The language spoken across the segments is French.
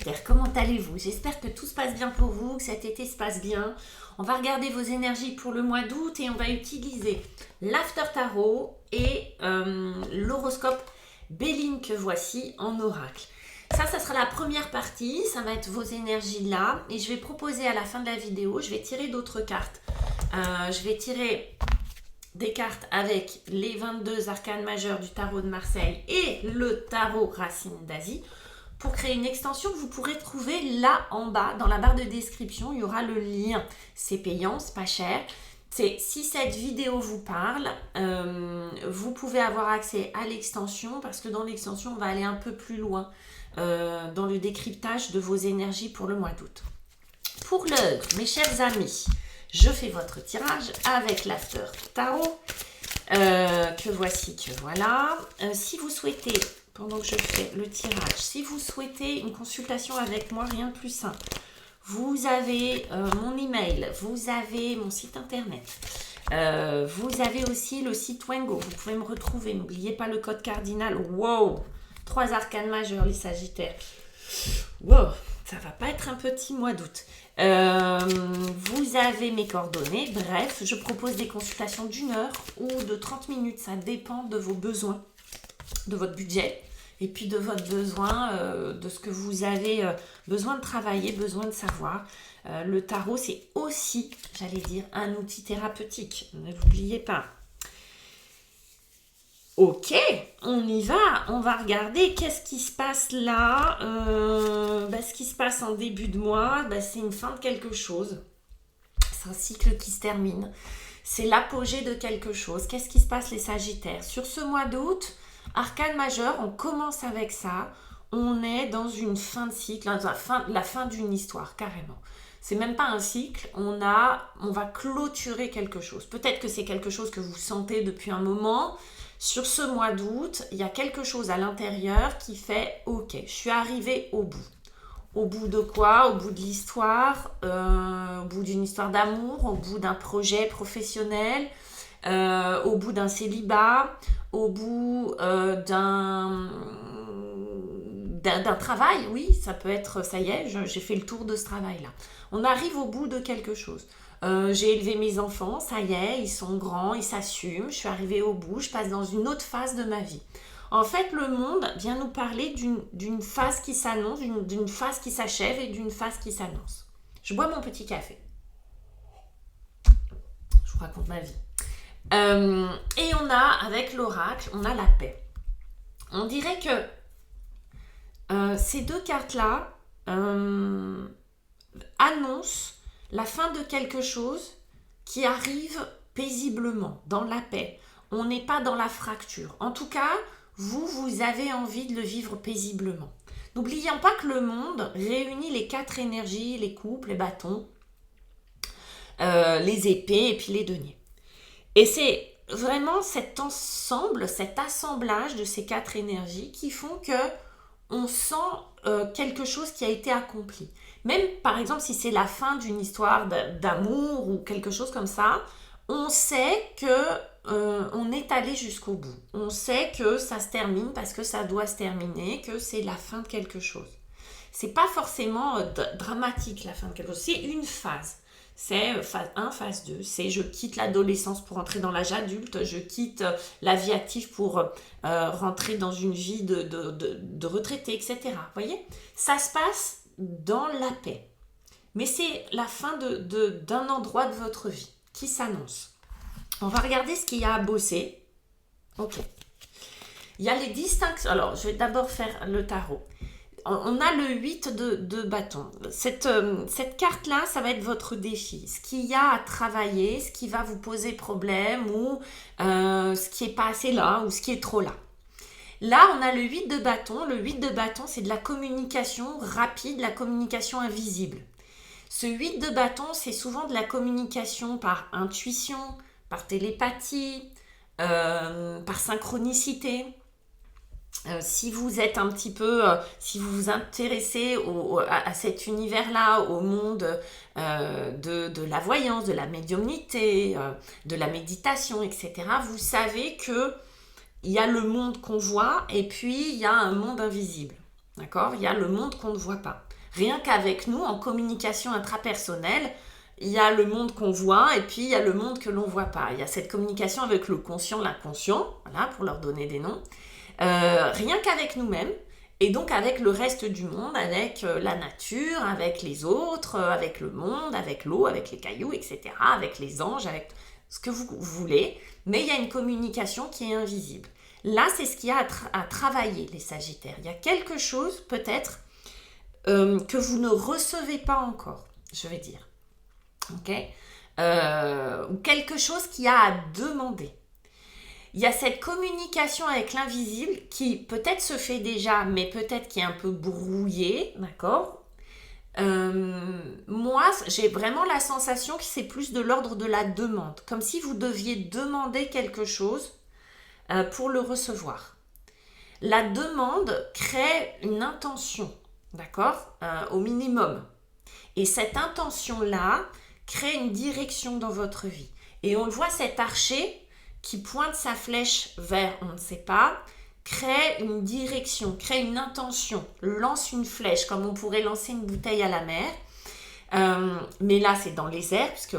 clair, comment allez-vous? J'espère que tout se passe bien pour vous, que cet été se passe bien. On va regarder vos énergies pour le mois d'août et on va utiliser l'After Tarot et l'horoscope Béline que voici en oracle. Ça sera la première partie, ça va être vos énergies là. Et je vais proposer à la fin de la vidéo, je vais tirer d'autres cartes. Je vais tirer des cartes avec les 22 arcanes majeures du tarot de Marseille et le tarot Racine d'Asie pour créer une extension que vous pourrez trouver là en bas dans la barre de description. Il y aura le lien. C'est payant, c'est pas cher. Si cette vidéo vous parle, vous pouvez avoir accès à l'extension parce que dans l'extension, on va aller un peu plus loin dans le décryptage de vos énergies pour le mois d'août. Pour l'heure, mes chers amis, je fais votre tirage avec l'After Tarot, que voici, que voilà. Si vous souhaitez, pendant que je fais le tirage, si vous souhaitez une consultation avec moi, rien de plus simple. Vous avez mon email, vous avez mon site internet, vous avez aussi le site Wengo, vous pouvez me retrouver. N'oubliez pas le code cardinal. Wow, 3 arcanes majeurs, les Sagittaires. Wow, ça va pas être un petit mois d'août. Vous avez mes coordonnées. Bref, je propose des consultations d'1 heure ou de 30 minutes. Ça dépend de vos besoins, de votre budget et puis de votre besoin, de ce que vous avez besoin de travailler, besoin de savoir. Le tarot, c'est aussi, j'allais dire, un outil thérapeutique. Ne l'oubliez pas. Ok, on y va. On va regarder qu'est-ce qui se passe là. Ce qui se passe en début de mois, c'est une fin de quelque chose. C'est un cycle qui se termine. C'est l'apogée de quelque chose. Qu'est-ce qui se passe les Sagittaires? Sur ce mois d'août, arcane majeur, on commence avec ça. On est dans une fin de cycle, la fin d'une histoire, carrément. C'est même pas un cycle, on va clôturer quelque chose. Peut-être que c'est quelque chose que vous sentez depuis un moment. Sur ce mois d'août, il y a quelque chose à l'intérieur qui fait « Ok, je suis arrivée au bout ». Au bout de quoi? Au bout de l'histoire, au bout d'une histoire d'amour, au bout d'un projet professionnel, au bout d'un célibat, au bout d'un travail, oui, ça peut être, ça y est, j'ai fait le tour de ce travail-là. On arrive au bout de quelque chose. J'ai élevé mes enfants, ça y est, ils sont grands, ils s'assument, je suis arrivée au bout, je passe dans une autre phase de ma vie. En fait, le monde vient nous parler d'une phase qui s'annonce, d'une phase qui s'achève et d'une phase qui s'annonce. Je bois mon petit café. Je vous raconte ma vie. Et on a, avec l'oracle, on a la paix. On dirait que ces deux cartes-là annoncent la fin de quelque chose qui arrive paisiblement, dans la paix. On n'est pas dans la fracture. En tout cas, vous avez envie de le vivre paisiblement. N'oublions pas que le monde réunit les 4 énergies, les coupes, les bâtons, les épées et puis les deniers. Et c'est vraiment cet ensemble, cet assemblage de ces 4 énergies qui font que on sent quelque chose qui a été accompli. Même par exemple si c'est la fin d'une histoire d'amour ou quelque chose comme ça, on sait que on est allé jusqu'au bout. On sait que ça se termine parce que ça doit se terminer, que c'est la fin de quelque chose. C'est pas forcément dramatique la fin de quelque chose, c'est une phase. C'est phase 1, phase 2, c'est je quitte l'adolescence pour entrer dans l'âge adulte, je quitte la vie active pour rentrer dans une vie de retraité, etc. Vous voyez? Ça se passe dans la paix. Mais c'est la fin d'un endroit de votre vie qui s'annonce. On va regarder ce qu'il y a à bosser. Ok. Il y a les distinctions. Alors, je vais d'abord faire le tarot. On a le 8 de bâton. Cette carte-là, ça va être votre défi. Ce qu'il y a à travailler, ce qui va vous poser problème ou ce qui n'est pas assez là ou ce qui est trop là. Là, on a le 8 de bâton. Le 8 de bâton, c'est de la communication rapide, la communication invisible. Ce 8 de bâton, c'est souvent de la communication par intuition, par télépathie, par synchronicité. Si vous êtes un petit peu, si vous vous intéressez à cet univers-là, au monde de la voyance, de la médiumnité, de la méditation, etc., vous savez qu'il y a le monde qu'on voit et puis il y a un monde invisible. D'accord? Il y a le monde qu'on ne voit pas. Rien qu'avec nous, en communication intrapersonnelle, il y a le monde qu'on voit et puis il y a le monde que l'on ne voit pas. Il y a cette communication avec le conscient, l'inconscient, voilà, pour leur donner des noms. Rien qu'avec nous-mêmes, et donc avec le reste du monde, avec la nature, avec les autres, avec le monde, avec l'eau, avec les cailloux, etc., avec les anges, avec ce que vous voulez, mais il y a une communication qui est invisible. Là, c'est ce qu'il y a à travailler, les Sagittaires. Il y a quelque chose, peut-être, que vous ne recevez pas encore, je vais dire. Ok, ou quelque chose qui a à demander. Il y a cette communication avec l'invisible qui peut-être se fait déjà, mais peut-être qui est un peu brouillée, d'accord. Moi, j'ai vraiment la sensation que c'est plus de l'ordre de la demande, comme si vous deviez demander quelque chose pour le recevoir. La demande crée une intention, d'accord, au minimum. Et cette intention-là crée une direction dans votre vie. Et on le voit, cet archer qui pointe sa flèche vers on ne sait pas, crée une direction, crée une intention, lance une flèche, comme on pourrait lancer une bouteille à la mer. Mais là, c'est dans les airs, puisque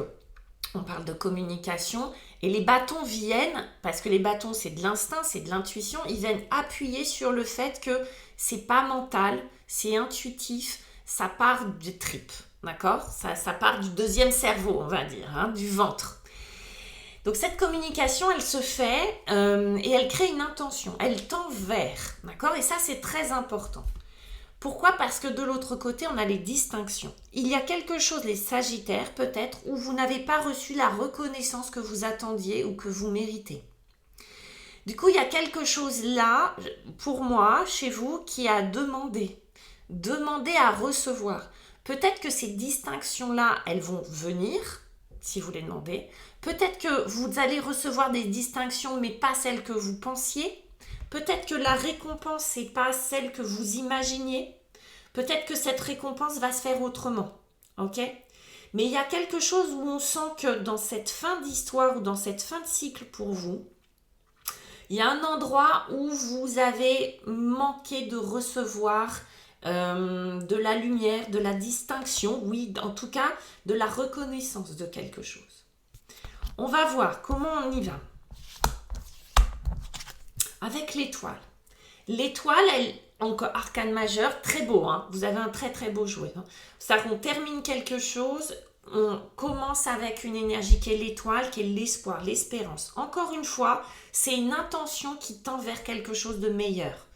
on parle de communication. Et les bâtons viennent, parce que les bâtons, c'est de l'instinct, c'est de l'intuition, ils viennent appuyer sur le fait que c'est pas mental, c'est intuitif, ça part du trip, d'accord, ça part du deuxième cerveau, on va dire, hein, du ventre. Donc cette communication, elle se fait et elle crée une intention, elle tend vers, d'accord. Et ça, c'est très important. Pourquoi ? Parce que de l'autre côté, on a les distinctions. Il y a quelque chose, les Sagittaires, peut-être, où vous n'avez pas reçu la reconnaissance que vous attendiez ou que vous méritez. Du coup, il y a quelque chose là, pour moi, chez vous, qui a demandé à recevoir. Peut-être que ces distinctions-là, elles vont venir, si vous les demandez. Peut-être que vous allez recevoir des distinctions, mais pas celles que vous pensiez. Peut-être que la récompense, n'est pas celle que vous imaginiez. Peut-être que cette récompense va se faire autrement. Ok ? Mais il y a quelque chose où on sent que dans cette fin d'histoire ou dans cette fin de cycle pour vous, il y a un endroit où vous avez manqué de recevoir de la lumière, de la distinction, oui, en tout cas, de la reconnaissance de quelque chose. On va voir comment on y va. Avec l'étoile. L'étoile, elle, encore arcane majeur, très beau, hein. Vous avez un très très beau jouet. Hein. Ça, on termine quelque chose, on commence avec une énergie qui est l'étoile, qui est l'espoir, l'espérance. Encore une fois, c'est une intention qui tend vers quelque chose de meilleur,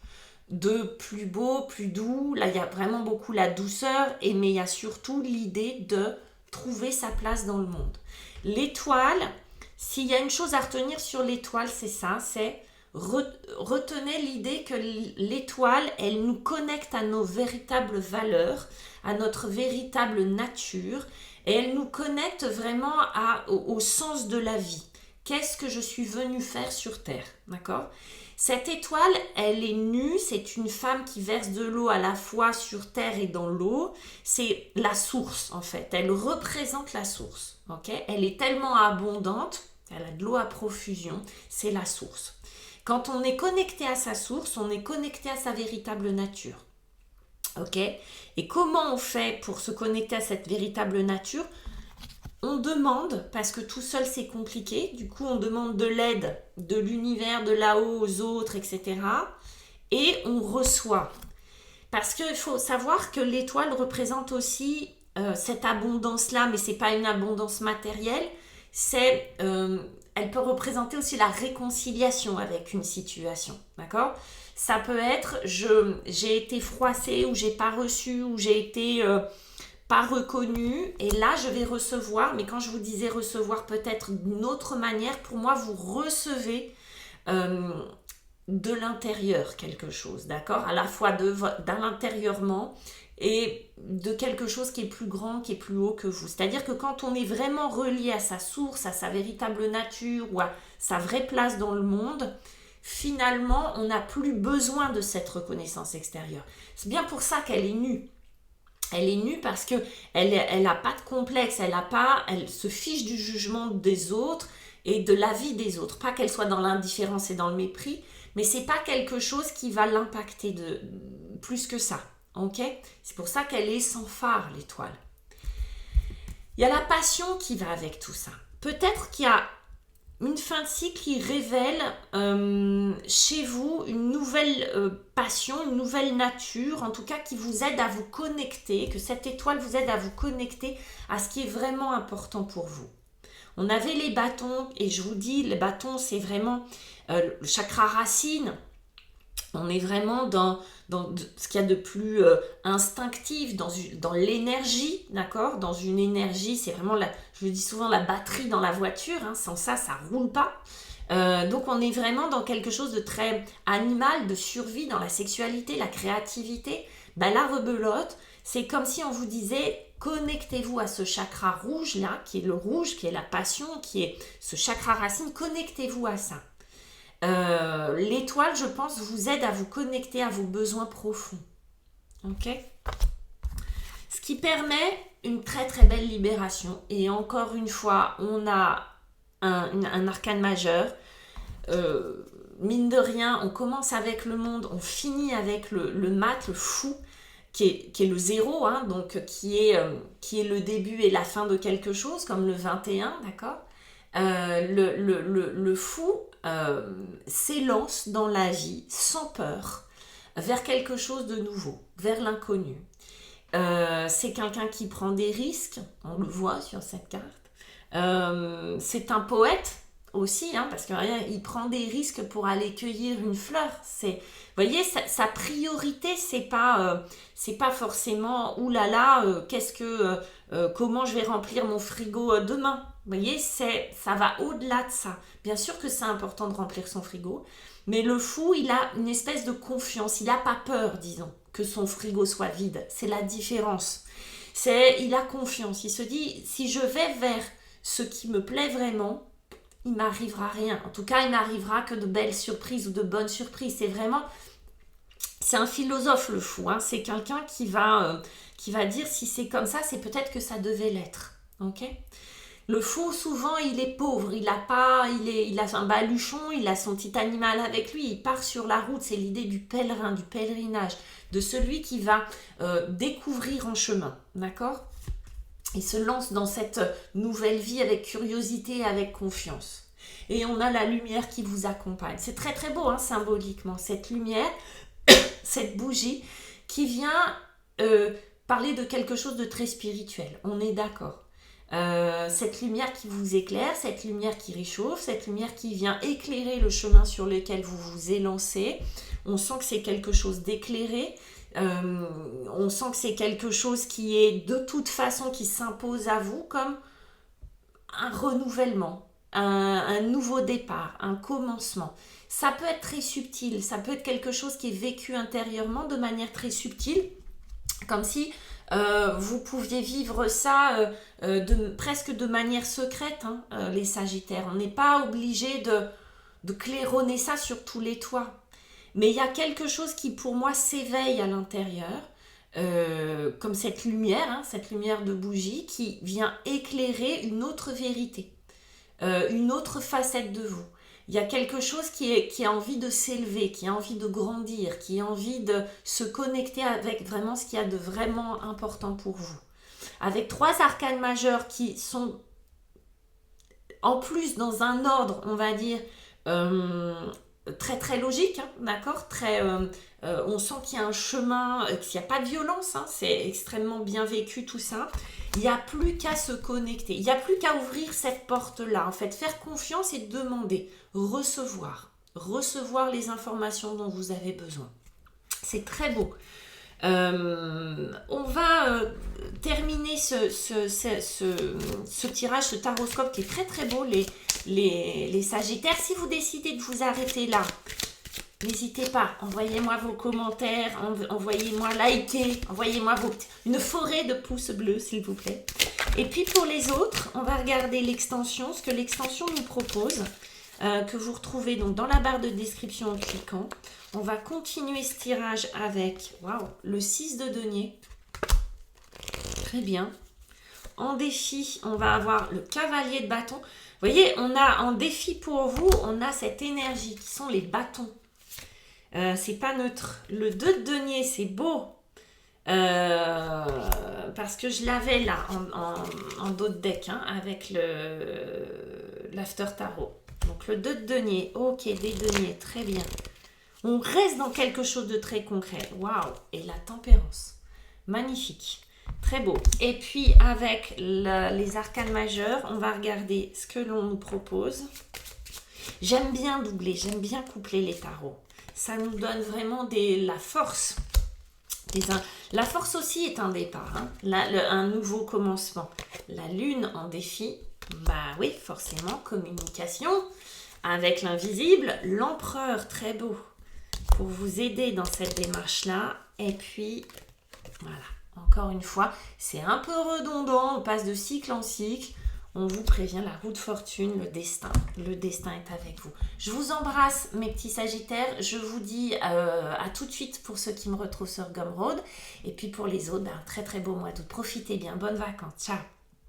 de plus beau, plus doux. Là, il y a vraiment beaucoup la douceur, mais il y a surtout l'idée de trouver sa place dans le monde. L'étoile, s'il y a une chose à retenir sur l'étoile, c'est ça, c'est retenez l'idée que l'étoile, elle nous connecte à nos véritables valeurs, à notre véritable nature, et elle nous connecte vraiment au sens de la vie. Qu'est-ce que je suis venue faire sur Terre, d'accord ? Cette étoile, elle est nue, c'est une femme qui verse de l'eau à la fois sur terre et dans l'eau. C'est la source en fait, elle représente la source. Okay ? Elle est tellement abondante, elle a de l'eau à profusion, c'est la source. Quand on est connecté à sa source, on est connecté à sa véritable nature. Ok ? Et comment on fait pour se connecter à cette véritable nature ? On demande, parce que tout seul c'est compliqué, du coup on demande de l'aide de l'univers, de là-haut aux autres, etc. Et on reçoit. Parce qu'il faut savoir que l'étoile représente aussi cette abondance-là, mais ce n'est pas une abondance matérielle, elle peut représenter aussi la réconciliation avec une situation, d'accord ? Ça peut être, j'ai été froissée, ou j'ai pas reçu, ou j'ai été... pas reconnu, et là je vais recevoir, mais quand je vous disais recevoir peut-être d'une autre manière, pour moi vous recevez de l'intérieur quelque chose, d'accord, à la fois d'un intérieurement et de quelque chose qui est plus grand, qui est plus haut que vous. C'est-à-dire que quand on est vraiment relié à sa source, à sa véritable nature ou à sa vraie place dans le monde, finalement on n'a plus besoin de cette reconnaissance extérieure. C'est bien pour ça qu'elle est nue. Elle est nue parce qu'elle n'a pas de complexe, elle se fiche du jugement des autres et de la vie des autres. Pas qu'elle soit dans l'indifférence et dans le mépris, mais ce n'est pas quelque chose qui va l'impacter plus que ça. Ok? C'est pour ça qu'elle est sans phare, l'étoile. Il y a la passion qui va avec tout ça. Peut-être qu'il y a une fin de cycle qui révèle chez vous une nouvelle passion, une nouvelle nature, en tout cas qui vous aide à vous connecter, que cette étoile vous aide à vous connecter à ce qui est vraiment important pour vous. On avait les bâtons, et je vous dis, les bâtons, c'est vraiment le chakra racine. On est vraiment dans ce qu'il y a de plus instinctif, dans l'énergie, d'accord? Dans une énergie, c'est vraiment, je le dis souvent, la batterie dans la voiture, hein, sans ça, ça ne roule pas. Donc on est vraiment dans quelque chose de très animal, de survie, dans la sexualité, la créativité. Ben, la rebelote, c'est comme si on vous disait, connectez-vous à ce chakra rouge là, qui est le rouge, qui est la passion, qui est ce chakra racine, connectez-vous à ça. L'étoile, je pense, vous aide à vous connecter à vos besoins profonds. Ok? Ce qui permet une très très belle libération. Et encore une fois, on a un arcane majeur. Mine de rien, on commence avec le monde, on finit avec le mat, le fou, qui est le zéro, hein, donc qui est le début et la fin de quelque chose, comme le 21, d'accord? Le fou s'élance dans la vie sans peur vers quelque chose de nouveau, vers l'inconnu. C'est quelqu'un qui prend des risques, on le voit sur cette carte. C'est un poète aussi, hein, parce qu'il prend des risques pour aller cueillir une fleur. Vous voyez, sa priorité, c'est pas forcément oulala, comment je vais remplir mon frigo demain. Vous voyez, ça va au-delà de ça. Bien sûr que c'est important de remplir son frigo, mais le fou, il a une espèce de confiance. Il n'a pas peur, disons, que son frigo soit vide. C'est la différence. Il a confiance. Il se dit, si je vais vers ce qui me plaît vraiment, il ne m'arrivera rien. En tout cas, il n'arrivera que de belles surprises ou de bonnes surprises. C'est un philosophe, le fou. Hein. C'est quelqu'un qui va dire, si c'est comme ça, c'est peut-être que ça devait l'être. Ok ? Le fou, souvent, il est pauvre, il a un baluchon, il a son petit animal avec lui, il part sur la route, c'est l'idée du pèlerin, du pèlerinage, de celui qui va découvrir en chemin, d'accord? Il se lance dans cette nouvelle vie avec curiosité et avec confiance. Et on a la lumière qui vous accompagne. C'est très très beau, hein, symboliquement, cette lumière, cette bougie qui vient parler de quelque chose de très spirituel, on est d'accord. Cette lumière qui vous éclaire, cette lumière qui réchauffe, cette lumière qui vient éclairer le chemin sur lequel vous vous élancez. On sent que c'est quelque chose d'éclairé, on sent que c'est quelque chose qui est de toute façon qui s'impose à vous comme un renouvellement, un nouveau départ, un commencement. Ça peut être très subtil, ça peut être quelque chose qui est vécu intérieurement de manière très subtile, comme si vous pouviez vivre ça presque de manière secrète, hein, les Sagittaires. On n'est pas obligé de claironner ça sur tous les toits. Mais il y a quelque chose qui, pour moi, s'éveille à l'intérieur, comme cette lumière de bougie qui vient éclairer une autre vérité, une autre facette de vous. Il y a quelque chose qui a envie de s'élever, qui a envie de grandir, qui a envie de se connecter avec vraiment ce qu'il y a de vraiment important pour vous. Avec 3 arcanes majeurs qui sont en plus dans un ordre, on va dire, très très logique, hein, d'accord, on sent qu'il y a un chemin, qu'il n'y a pas de violence, hein, c'est extrêmement bien vécu tout ça. Il n'y a plus qu'à se connecter, il n'y a plus qu'à ouvrir cette porte-là, en fait, faire confiance et demander, recevoir les informations dont vous avez besoin. C'est très beau. On va terminer ce tirage, ce taroscope qui est très très beau, les Sagittaires. Si vous décidez de vous arrêter là, n'hésitez pas, envoyez-moi vos commentaires, envoyez-moi liker, envoyez-moi une forêt de pouces bleus s'il vous plaît. Et puis pour les autres, on va regarder l'extension, ce que l'extension nous propose, que vous retrouvez donc dans la barre de description en cliquant. On va continuer ce tirage avec le 6 de denier. Très bien. En défi, on va avoir le cavalier de bâton. Vous voyez, on a en défi pour vous, on a cette énergie qui sont les bâtons. C'est pas neutre. Le 2 de denier, c'est beau. Parce que je l'avais là en dos de deck hein, avec l'After Tarot. Donc le 2 de denier, ok, des deniers, très bien. On reste dans quelque chose de très concret. Waouh! Et la tempérance, magnifique, très beau. Et puis avec les arcanes majeures, on va regarder ce que l'on nous propose. J'aime bien doubler, j'aime bien coupler les tarots. Ça nous donne vraiment la force. La force aussi est un départ, hein. Un nouveau commencement. La lune en défi, bah oui, forcément, communication avec l'invisible. L'empereur, très beau, pour vous aider dans cette démarche-là. Et puis, voilà, encore une fois, c'est un peu redondant, on passe de cycle en cycle. On vous prévient, la roue de fortune, le destin est avec vous. Je vous embrasse, mes petits sagittaires. Je vous dis à tout de suite pour ceux qui me retrouvent sur Gumroad. Et puis pour les autres, un très très beau mois d'août. Profitez bien, bonnes vacances. Ciao!